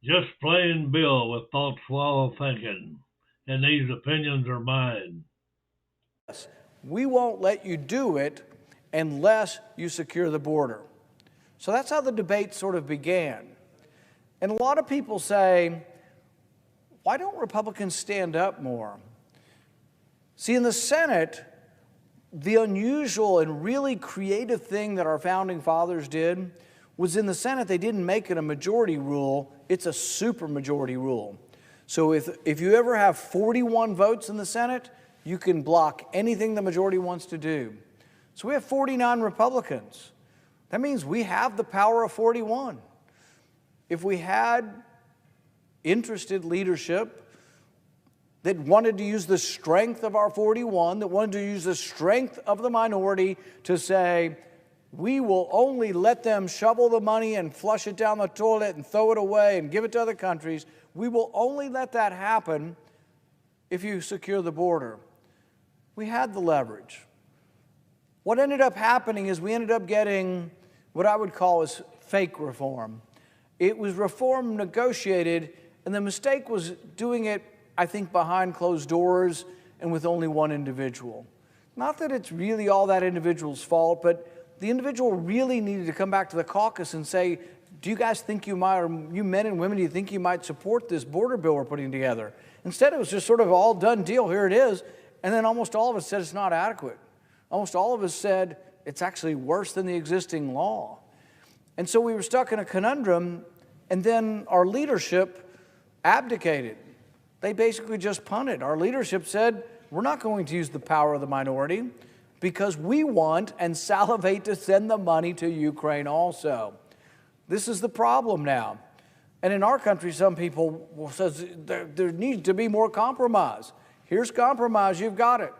Just plain Bill with thought swallow thinking, and these opinions are mine. We won't let you do it unless you secure the border. So that's how the debate sort of began. And a lot of people say, why don't Republicans stand up more? See, in the Senate, the unusual and really creative thing that our founding fathers did was in the Senate, they didn't make it a majority rule, it's a supermajority rule. So if you ever have 41 votes in the Senate, you can block anything the majority wants to do. So we have 49 Republicans. That means we have the power of 41. If we had interested leadership that wanted to use the strength of our 41, that wanted to use the strength of the minority to say, we will only let them shovel the money and flush it down the toilet and throw it away and give it to other countries. We will only let that happen if you secure the border. We had the leverage. What ended up happening is we ended up getting what I would call as fake reform. It was reform negotiated, and the mistake was doing it, I think, behind closed doors and with only one individual. Not that it's really all that individual's fault, but the individual really needed to come back to the caucus and say, do you guys think you might, or you men and women, do you think you might support this border bill we're putting together? Instead, it was just sort of all done deal, here it is, and then almost all of us said it's not adequate. Almost all of us said it's actually worse than the existing law. And so we were stuck in a conundrum, and then our leadership abdicated. They basically just punted. Our leadership said, we're not going to use the power of the minority because we want and salivate to send the money to Ukraine also. This is the problem now. And in our country, some people say there needs to be more compromise. Here's compromise, you've got it.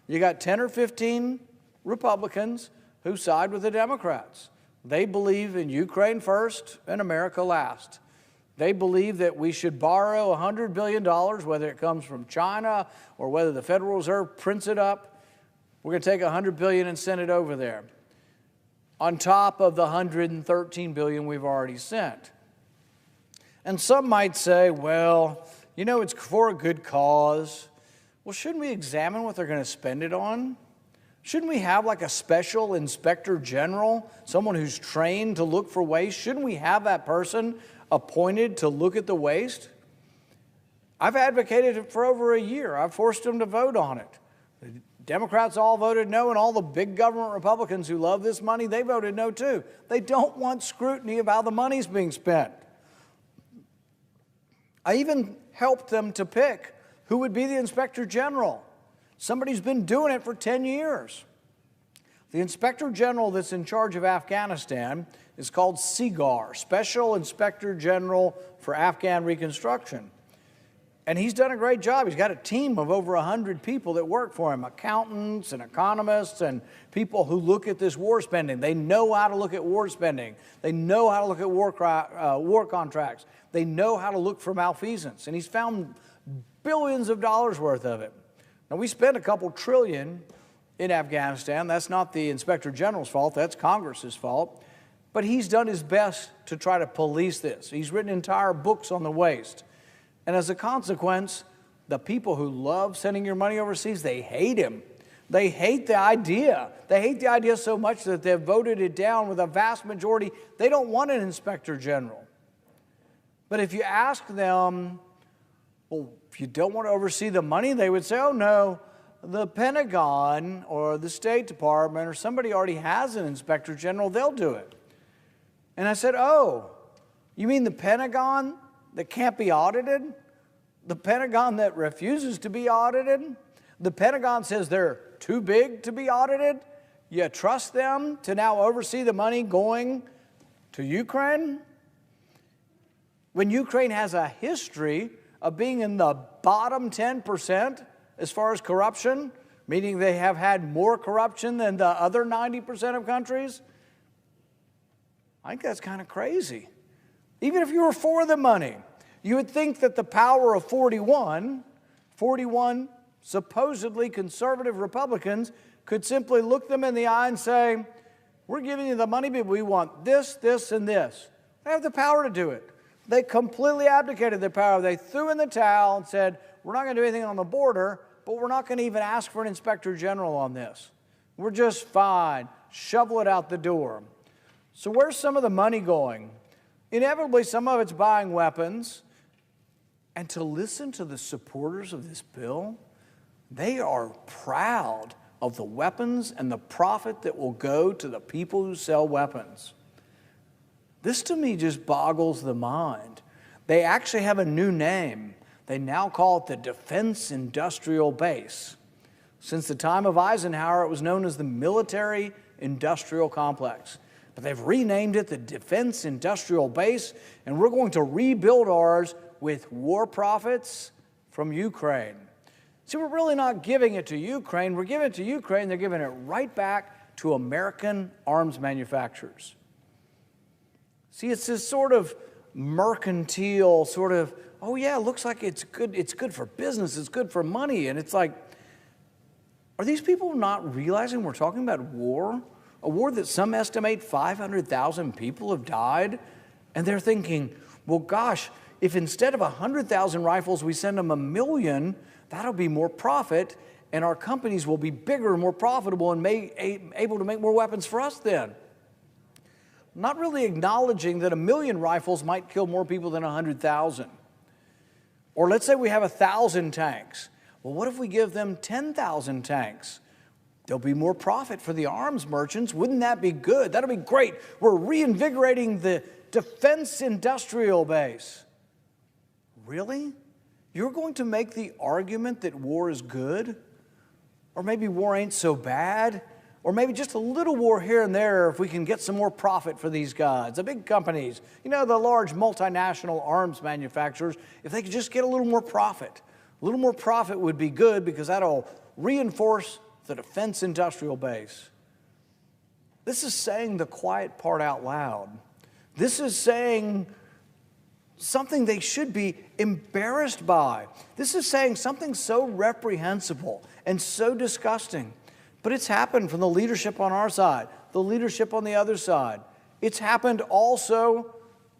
You got 10 or 15 Republicans who side with the Democrats. They believe in Ukraine first and America last. They believe that we should borrow $100 billion, whether it comes from China or whether the Federal Reserve prints it up. We're going to take $100 billion and send it over there, on top of the $113 billion we've already sent. And some might say, well, you know, it's for a good cause. Well, shouldn't we examine what they're going to spend it on? Shouldn't we have like a special inspector general, someone who's trained to look for waste? Shouldn't we have that person appointed to look at the waste? I've advocated it for over a year. I've forced them to vote on it. The Democrats all voted no, and all the big government Republicans who love this money, they voted no too. They don't want scrutiny of how the money's being spent. I even helped them to pick who would be the inspector general. Somebody's been doing it for 10 years. The inspector general that's in charge of Afghanistan is called SIGAR, Special Inspector General for Afghan Reconstruction. And he's done a great job. He's got a team of over 100 people that work for him, accountants and economists and people who look at this war spending. They know how to look at war spending. They know how to look at war contracts. They know how to look for malfeasance. And he's found billions of dollars worth of it. Now, we spent a couple trillion in Afghanistan. That's not the Inspector General's fault. That's Congress's fault. But he's done his best to try to police this. He's written entire books on the waste. And as a consequence, the people who love sending your money overseas, they hate him. They hate the idea. They hate the idea so much that they've voted it down with a vast majority. They don't want an Inspector General. But if you ask them, well, if you don't want to oversee the money, they would say, oh, no, the Pentagon or the State Department or somebody already has an Inspector General, they'll do it. And I said, oh, you mean the Pentagon that can't be audited? The Pentagon that refuses to be audited? The Pentagon says they're too big to be audited? You trust them to now oversee the money going to Ukraine? When Ukraine has a history of being in the bottom 10% as far as corruption, meaning they have had more corruption than the other 90% of countries, I think that's kind of crazy. Even if you were for the money, you would think that the power of 41 supposedly conservative Republicans could simply look them in the eye and say, we're giving you the money, but we want this, this, and this. They have the power to do it. They completely abdicated their power. They threw in the towel and said, we're not going to do anything on the border, but we're not going to even ask for an inspector general on this. We're just fine. Shovel it out the door. So where's some of the money going? Inevitably, some of it's buying weapons. And to listen to the supporters of this bill, they are proud of the weapons and the profit that will go to the people who sell weapons. This to me just boggles the mind. They actually have a new name. They now call it the Defense Industrial Base. Since the time of Eisenhower, it was known as the Military Industrial Complex. But they've renamed it the Defense Industrial Base, and we're going to rebuild ours with war profits from Ukraine. See, we're really not giving it to Ukraine. We're giving it to Ukraine. They're giving it right back to American arms manufacturers. See, it's this sort of mercantile sort of, oh yeah, it looks like it's good for business, it's good for money. And it's like, are these people not realizing we're talking about war? A war that some estimate 500,000 people have died? And they're thinking, well, gosh, if instead of 100,000 rifles, we send them 1 million, that'll be more profit, and our companies will be bigger and more profitable and able to make more weapons for us then. Not really acknowledging that 1 million rifles might kill more people than 100,000. Or let's say we have 1,000 tanks. Well, what if we give them 10,000 tanks? There'll be more profit for the arms merchants. Wouldn't that be good? That'll be great. We're reinvigorating the defense industrial base. Really? You're going to make the argument that war is good? Or maybe war ain't so bad? Or maybe just a little war here and there if we can get some more profit for these guys. The big companies, you know, the large multinational arms manufacturers, if they could just get a little more profit. A little more profit would be good because that'll reinforce the defense industrial base. This is saying the quiet part out loud. This is saying something they should be embarrassed by. This is saying something so reprehensible and so disgusting. But it's happened from the leadership on our side, the leadership on the other side. It's happened also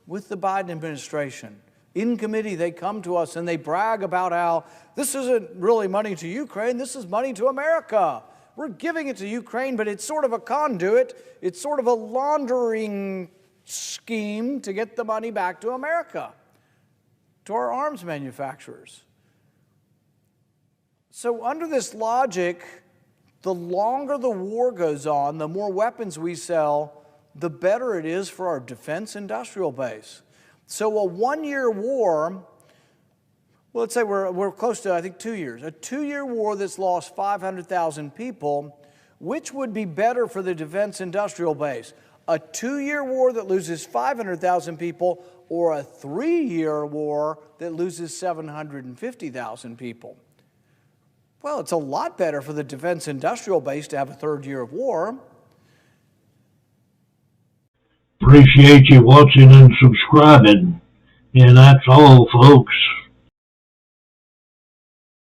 with the Biden administration. In committee, they come to us and they brag about how this isn't really money to Ukraine, this is money to America. We're giving it to Ukraine, but it's sort of a conduit. It's sort of a laundering scheme to get the money back to America, to our arms manufacturers. So under this logic, the longer the war goes on, the more weapons we sell, the better it is for our defense industrial base. So a 1-year war, well, let's say we're close to, I think, 2 years. A 2-year war that's lost 500,000 people, which would be better for the defense industrial base? A 2-year war that loses 500,000 people or a 3-year war that loses 750,000 people? Well, it's a lot better for the defense industrial base to have a 3rd year of war. Appreciate you watching and subscribing. And that's all, folks.